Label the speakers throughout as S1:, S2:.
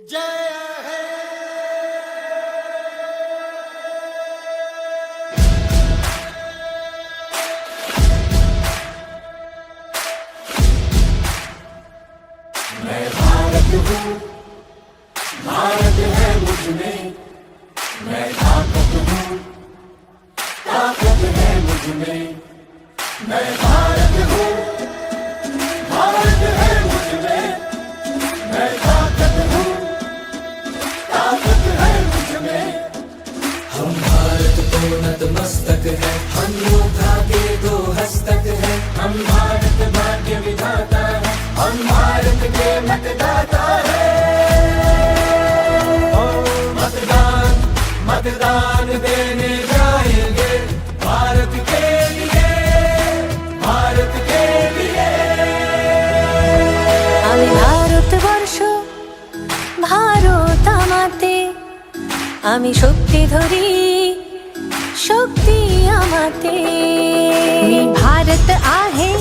S1: मैं भारत हूँ, भारत है मुझ में, मैं ताकत हूँ, ताकत है मुझ में। मैं भारत हूँ, भारत है मुझ में, मैं ताकत हूँ, ताकत है मुझ में। हम भारत को नतमस्तक है, हम योद्धा के दो हस्तक है। हम भारत भाग्य विधाता है, हम भारत के मतदाता है। मतदान मतदान देने जाएंगे भारत के लिए, भारत के लिए।
S2: আমি ভারতবর্ষ ভারত আমাতে, আমি শক্তি ধরি शक्ती आमाते। मी भारत आहे,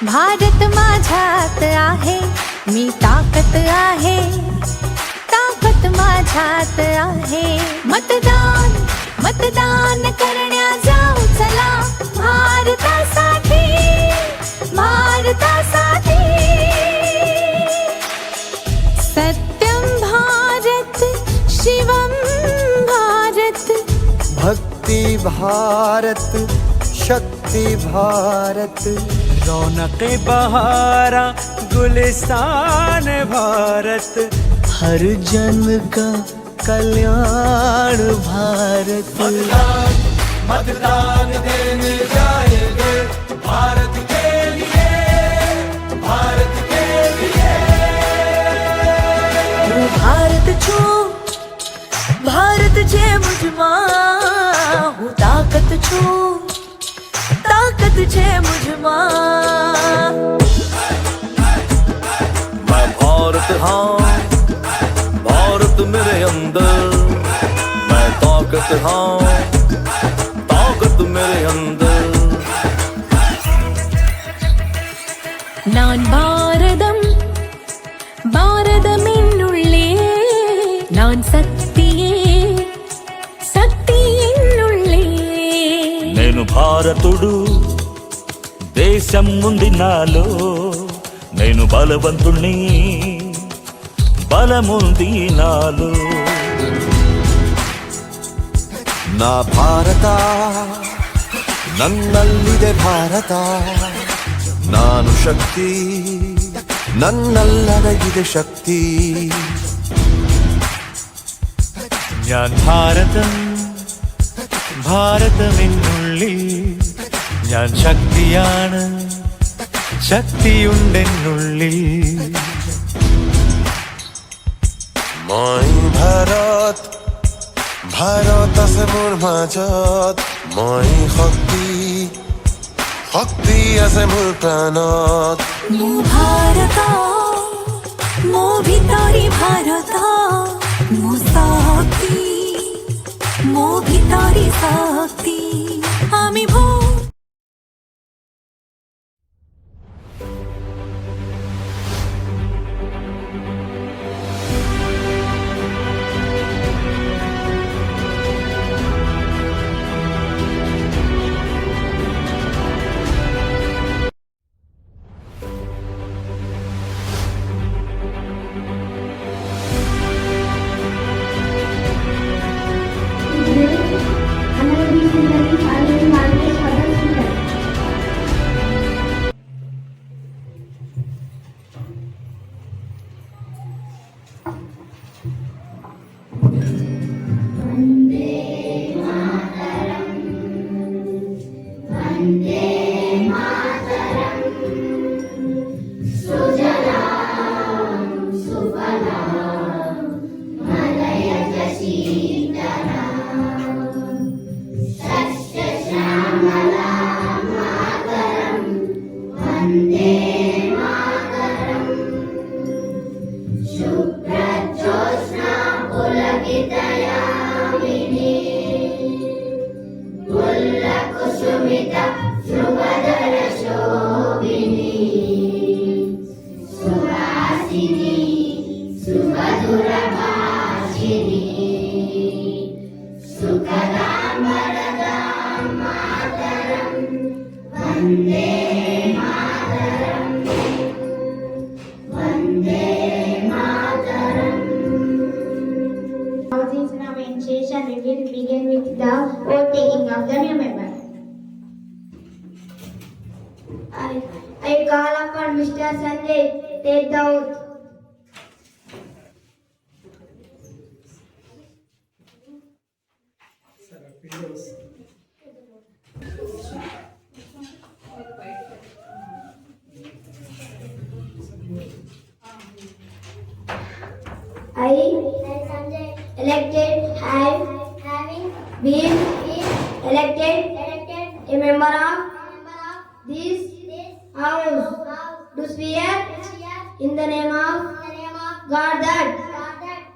S2: भारत माझ्यात आहे। मी ताकत आहे, ताकत माझ्यात आहे। मतदान मतदान करण्या जाऊ चला, भारतासाठी भारतासाठी। सत्यं भारत शिवं भारत,
S3: भक्ति भारत शक्ति भारत।
S4: रौनक बहारा गुलिस्तान भारत,
S3: हर जन का कल्याण भारत।
S1: मतदान मतदान देने जाएंगे भारत के लिए, भारत के लिए।
S2: હું ભારત છું, ભારત છે મુझમાં। હું તાકત છું, તાકત છે મુझમાં।
S5: मैं भारत हाँ, भारत मेरे अंदर। मैं ताकत हाँ, ताकत मेरे अंदर।
S2: நான் பாரதம் பாரதம் என்னுள்ளே, நான் சக்தியே சக்தி என்னுள்ளே।
S5: నేను భారతుడు, దేశం ఉంది నాలో। నేను బలవంతుణ్ణి, బలముంది నాలో।
S3: ನಾ ಭಾರತ ನನ್ನಲ್ಲಿದೆ ಭಾರತ। ನಾನು ಶಕ್ತಿ ನನ್ನಲ್ಲಡಗಿದೆ ಶಕ್ತಿ।
S4: ഞാൻ ഭാരതം ഭാരതമെന്നുള്ളിൽ, ഞാൻ ശക്തിയാണ് ശക്തിയുണ്ടെന്നുള്ളിൽ।
S3: মই ভাৰত ভাৰত আছে মোৰ মাজত। মই শক্তি শক্তি আছে মোৰ প্ৰাণত।
S2: মো ভারত মো ভিতরি ভারত, মো শক্তি মো ভিতরি শক্তি। আমি
S1: सुमधुर
S6: Session we will begin with the vote taking of the new member. I call upon Mr. Sanjay take the oath. I, Sanjay, having been elected a member of this house, to swear in the name of God that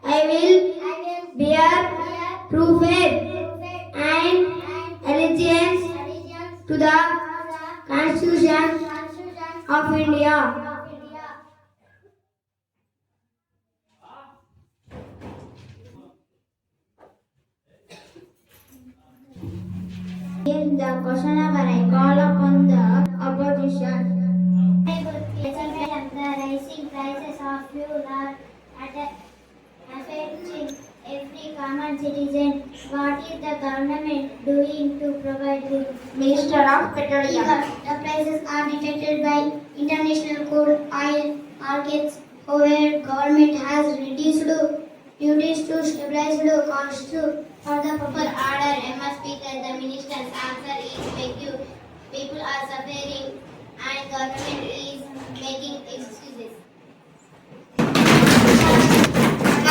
S6: I will bear true faith and allegiance to the Constitution of India. In the question number, I call upon the opposition. The rising prices of fuel are affecting every common citizen. What is the government doing to provide the Minister of Petroleum? The prices are detected by international crude oil markets. However, government has reduced duties to stabilize the costs for the proper order. MS Speaker, the minister's answer is vague. People are suffering and government is making excuses.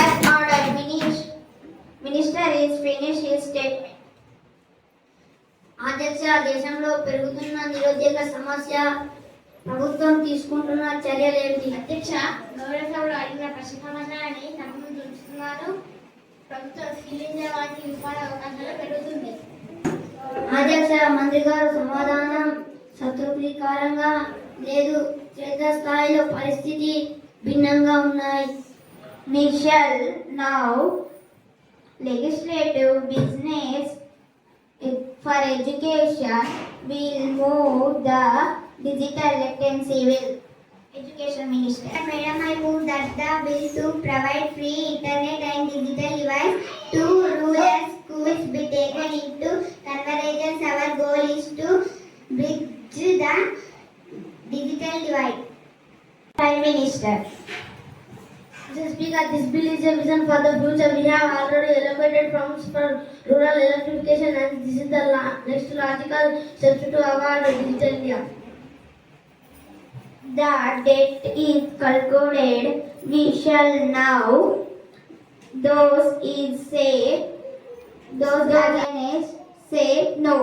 S6: As ordered, minister is finished his statement. అధ్యక్ష, దేశంలో పెరుగుతున్న నిరుద్యోగ సమస్య, ప్రభుత్వం తీసుకుంటున్న చర్యలు ఏమిటి? అధ్యక్ష, గౌరవ సభలో అడిగిన ప్రశ్న సమాధానాన్ని తమ ముందు ఉంచుతున్నారు. ప్రభుత్వం స్కిల్ వారికి ఉపాధి అవకాశాలు పెరుగుతుంది. అధ్యక్ష, మంత్రి గారు సమాధానం సంతృప్తికరంగా లేదు. క్షేత్రస్థాయిలో పరిస్థితి భిన్నంగా ఉన్నాయి. Michelle, now legislative business for education will move the digital literacy bill. Education Minister. Madam, I move that the bill to provide free internet and digital device to rural schools be taken into consideration. Our goal is to bridge the digital divide. Prime Minister. Mr. Speaker, this bill is a vision for the future. We have already allocated funds for rural electrification, and this is the next logical step to award Digital India. The debt is calculated. We shall now those against say no.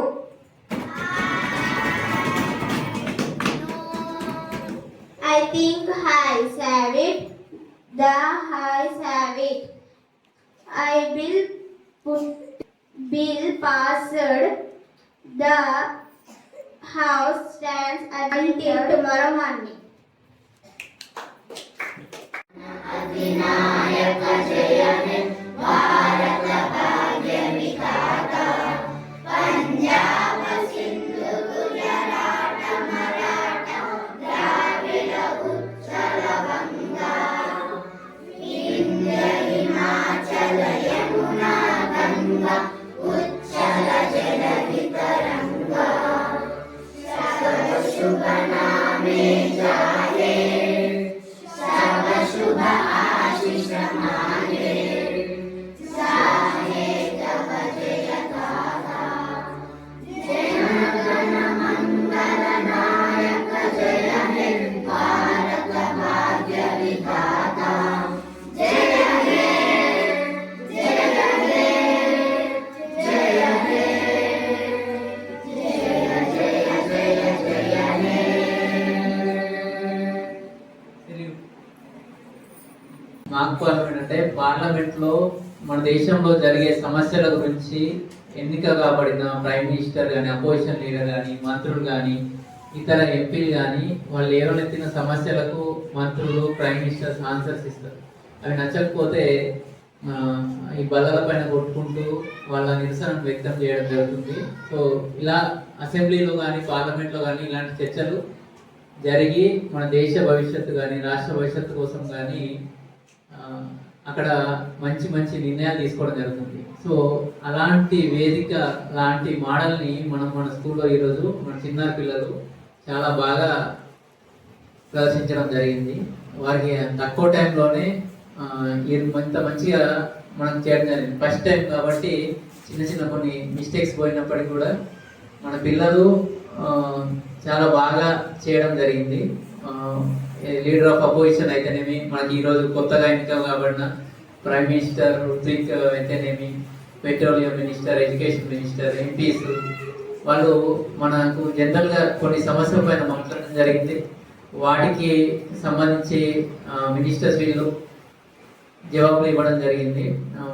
S6: I think I have it. The ayes have it. I will put bill passed. The house stands until tomorrow morning.
S7: మాకు అంటే పార్లమెంట్లో మన దేశంలో జరిగే సమస్యల గురించి ఎన్నిక కాబడిన prime minister కానీ, అపోజిషన్ లీడర్ కానీ, మంత్రులు కానీ, ఇతర ఎంపీలు కానీ వాళ్ళు లేవనెత్తిన సమస్యలకు మంత్రులు, ప్రైమ్ మినిస్టర్స్ ఆన్సర్స్ ఇస్తారు. అవి నచ్చకపోతే ఈ బల్లల పైన కొట్టుకుంటూ వాళ్ళ నిరసనను వ్యక్తం చేయడం జరుగుతుంది. సో ఇలా అసెంబ్లీలో కానీ పార్లమెంట్లో కానీ ఇలాంటి చర్చలు జరిగి మన దేశ భవిష్యత్తు కానీ రాష్ట్ర భవిష్యత్తు కోసం కానీ అక్కడ మంచి మంచి నిర్ణయాలు తీసుకోవడం జరుగుతుంది. సో అలాంటి వేదిక లాంటి మోడల్ని మనం మన స్కూల్లో ఈరోజు మన చిన్నారి పిల్లలు చాలా బాగా ప్రదర్శించడం జరిగింది. వారికి తక్కువ టైంలోనే ఇంత మంచిగా మనం చేయడం జరిగింది. ఫస్ట్ టైం కాబట్టి చిన్న చిన్న కొన్ని మిస్టేక్స్ పోయినప్పటికీ కూడా మన పిల్లలు చాలా బాగా చేయడం జరిగింది. లీడర్ ఆఫ్ అపోజిషన్ అయితేనేమి, మనకి ఈరోజు కొత్తగా ఎన్నిక కాబడిన ప్రైమ్ మినిస్టర్ రుత్విక్ అయితేనేమి, petroleum minister, education minister, MPs, వాళ్ళు మనకు జనరల్గా కొన్ని సమస్యల పైన మాట్లాడడం జరిగింది. వాటికి సంబంధించి మినిస్టర్స్ వీళ్ళు జవాబులు ఇవ్వడం జరిగింది.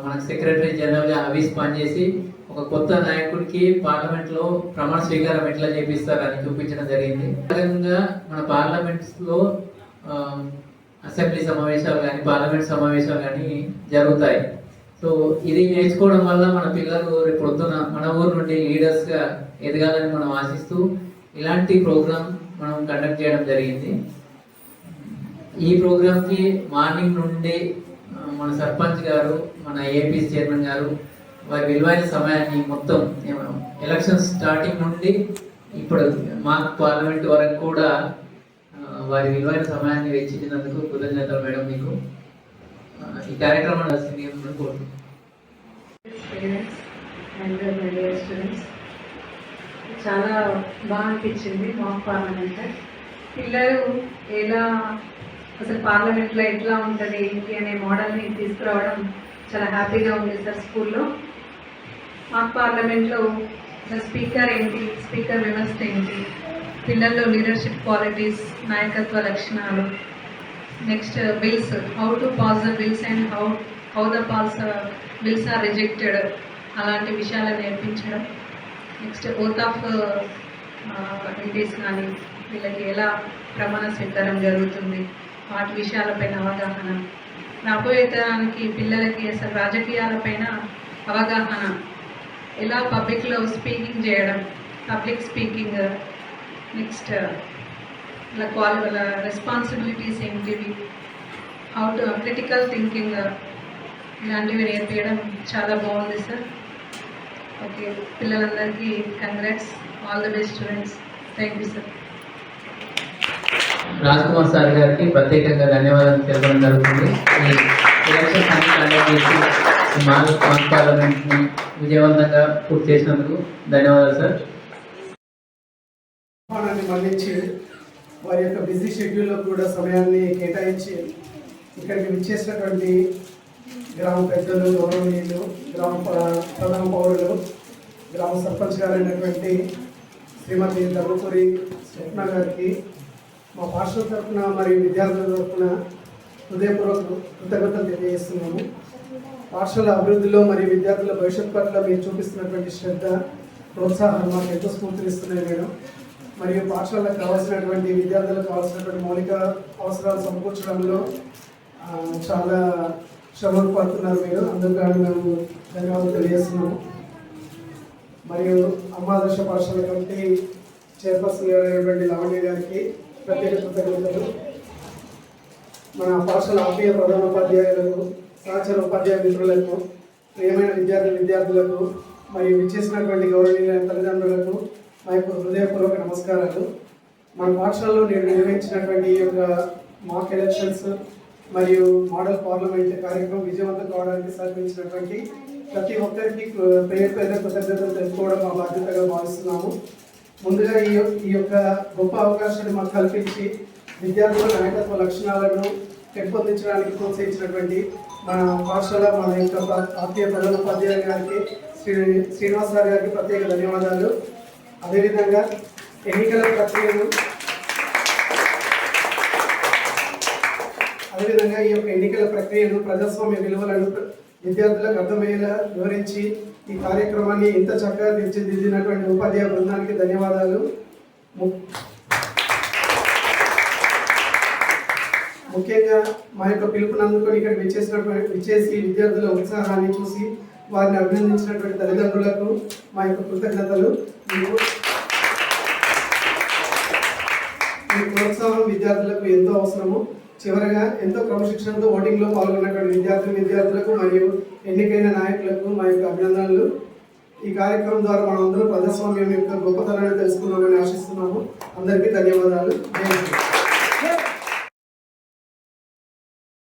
S7: మనకు సెక్రటరీ జనరల్గా హవీస్ పనిచేసి ఒక కొత్త నాయకుడికి పార్లమెంట్లో ప్రమాణ స్వీకారం ఎట్లా చేపిస్తారని చూపించడం జరిగింది. అదేవిధంగా మన పార్లమెంట్స్లో అసెంబ్లీ సమావేశాలు కానీ పార్లమెంట్ సమావేశాలు కానీ జరుగుతాయి. సో ఇది నేర్చుకోవడం వల్ల మన పిల్లలు రేపు పొద్దున మన ఊరు నుండి లీడర్స్గా ఎదగాలని మనం ఆశిస్తూ ఇలాంటి ప్రోగ్రామ్ మనం కండక్ట్ చేయడం జరిగింది. ఈ ప్రోగ్రామ్కి మార్నింగ్ నుండి మన సర్పంచ్ గారు, మన ఏపీ చైర్మన్ గారు వారి విలువైన సమయాన్ని మొత్తం ఎలక్షన్ స్టార్టింగ్ నుండి ఇప్పుడు మా పార్లమెంట్ వరకు కూడా వారి విలువైన సమయాన్ని వెచ్చించినందుకు కృతజ్ఞతలు మేడం మీకు. ఈ కార్యక్రమాన్ని
S8: చాలా బాగా అనిపించింది మాక్ పార్లమెంట్. పిల్లలు ఎలా అసలు పార్లమెంట్లో ఎట్లా ఉంటుంది ఏంటి అనే మోడల్ని తీసుకురావడం చాలా హ్యాపీగా ఉంది సార్. స్కూల్లో మాక్ పార్లమెంట్లో స్పీకర్ ఏంటి, స్పీకర్ వ్యవస్థ ఏంటి, పిల్లల్లో లీడర్షిప్ క్వాలిటీస్, నాయకత్వ లక్షణాలు, next bills, how to pass the bills and how the bills are rejected, అలాంటి విషయాలను నేర్పించడం. నెక్స్ట్ ఓత్ ఆఫ్ ఇండీస్ కానీ వీళ్ళకి ఎలా ప్రమాణ స్వీకారం జరుగుతుంది, వాటి విషయాలపైన అవగాహన, రాబోయే తరానికి పిల్లలకి అసలు రాజకీయాలపైన అవగాహన, ఎలా పబ్లిక్లో స్పీకింగ్ చేయడం, పబ్లిక్ స్పీకింగ్, నెక్స్ట్ వాళ్ళ రెస్పాన్సిబిలిటీస్ ఏంటివి, హౌ టు క్రిటికల్ థింకింగ్, ఇలాంటివి నేర్పించడం చాలా బాగుంది సార్. ఓకే, పిల్లలందరికీ congrats, all the best students. Thank you sir.
S7: Raj Kumar sir గారికి ప్రత్యేకంగా ధన్యవాదాలు తెలపడం జరుగుతుంది. ఈ ఎలక్షన్స్ అన్ని కండక్ట్ చేసి మాక్ పార్లమెంట్ని విజయవంతంగా పూర్తి చేసినందుకు ధన్యవాదాలు సార్.
S9: మళ్ళించి వారి యొక్క బిజీ షెడ్యూల్లో కూడా సమయాన్ని కేటాయించి ఇక్కడికి విచ్చేసినటువంటి గ్రామ పెద్దలు, గౌరవనీయులు, గ్రామ ప్రధాన పౌరులు, గ్రామ సర్పంచ్ గారు అయినటువంటి శ్రీమతి ధర్మపురి స్వప్న గారికి మా పాఠశాల తరఫున మరియు విద్యార్థుల తరఫున హృదయపూర్వక కృతజ్ఞతలు తెలియజేస్తున్నాము. పాఠశాల అభివృద్ధిలో మరియు విద్యార్థుల భవిష్యత్ పట్ల మీరు చూపిస్తున్నటువంటి శ్రద్ధ, ప్రోత్సాహాలు మాకు ఎంతో స్ఫూర్తినిస్తున్నాయి మేడం. మరియు పాఠశాలకు కావాల్సినటువంటి విద్యార్థులకు కావాల్సినటువంటి మౌలిక అవసరాలు సమకూర్చడంలో చాలా శ్రమలు పడుతున్నారు మీరు. అందుకు మేము ధన్యవాదాలు తెలియజేస్తున్నాము. మరియు అమ్మాదర్శ పాఠశాల కమిటీ చైర్పర్సన్ గారైనటువంటి లావణ్య గారికి ప్రత్యేక కృతజ్ఞతలు. మన పాఠశాల ఆత్మీయ ప్రధానోపాధ్యాయులకు, సహచర ఉపాధ్యాయ మిత్రులకు, ప్రియమైన విద్యార్థులకు మరియు విచ్చేసినటువంటి గౌరవనీయ తల్లిదండ్రులకు మా యొక్క హృదయపూర్వక నమస్కారాలు. మన పాఠశాలలో నేను నిర్వహించినటువంటి ఈ యొక్క మాక్ ఎలక్షన్స్ మరియు మోడల్ పార్లమెంట్ కార్యక్రమం విజయవంతం కావడానికి సహకరించినటువంటి ప్రతి ఒక్కరికి పేరు పేరు కృతజ్ఞతలు తెలుసుకోవడం మా బాధ్యతగా భావిస్తున్నాము. ముందుగా ఈ యొక్క గొప్ప అవకాశాన్ని మాకు కల్పించి విద్యార్థుల నాయకత్వ లక్షణాలను పెంపొందించడానికి ప్రోత్సహించినటువంటి మన పాఠశాల మన యొక్క ఆత్మీయ ప్రధానోపాధ్యాయుల గారికి శ్రీనివాస్ సార్ గారికి ప్రత్యేక ధన్యవాదాలు. అదేవిధంగా ఎన్నికల ప్రక్రియను ఈ యొక్క ఎన్నికల ప్రక్రియను, ప్రజాస్వామ్య విలువలను విద్యార్థులకు అర్థమయ్యేలా వివరించి ఈ కార్యక్రమాన్ని ఇంత చక్కగా తీర్చిదిద్దినటువంటి ఉపాధ్యాయ బృందానికి ధన్యవాదాలు. ముఖ్యంగా మా యొక్క పిలుపుని అందుకొని ఇక్కడ విచ్చేసి విద్యార్థుల ఉత్సాహాన్ని చూసి వారిని అభినందించినటువంటి తల్లిదండ్రులకు మా యొక్క కృతజ్ఞతలు. మీ ప్రోత్సాహం విద్యార్థులకు ఎంతో అవసరము. చివరగా ఎంతో క్రమశిక్షణతో ఓటింగ్లో పాల్గొన్నటువంటి విద్యార్థులకు మరియు ఎన్నికైన నాయకులకు మా యొక్క అభినందనలు. ఈ కార్యక్రమం ద్వారా మనం అందరూ ప్రజాస్వామ్యం యొక్క గొప్పతనాన్ని తెలుసుకున్నామని ఆశిస్తున్నాము. అందరికీ ధన్యవాదాలు. జై హింద్.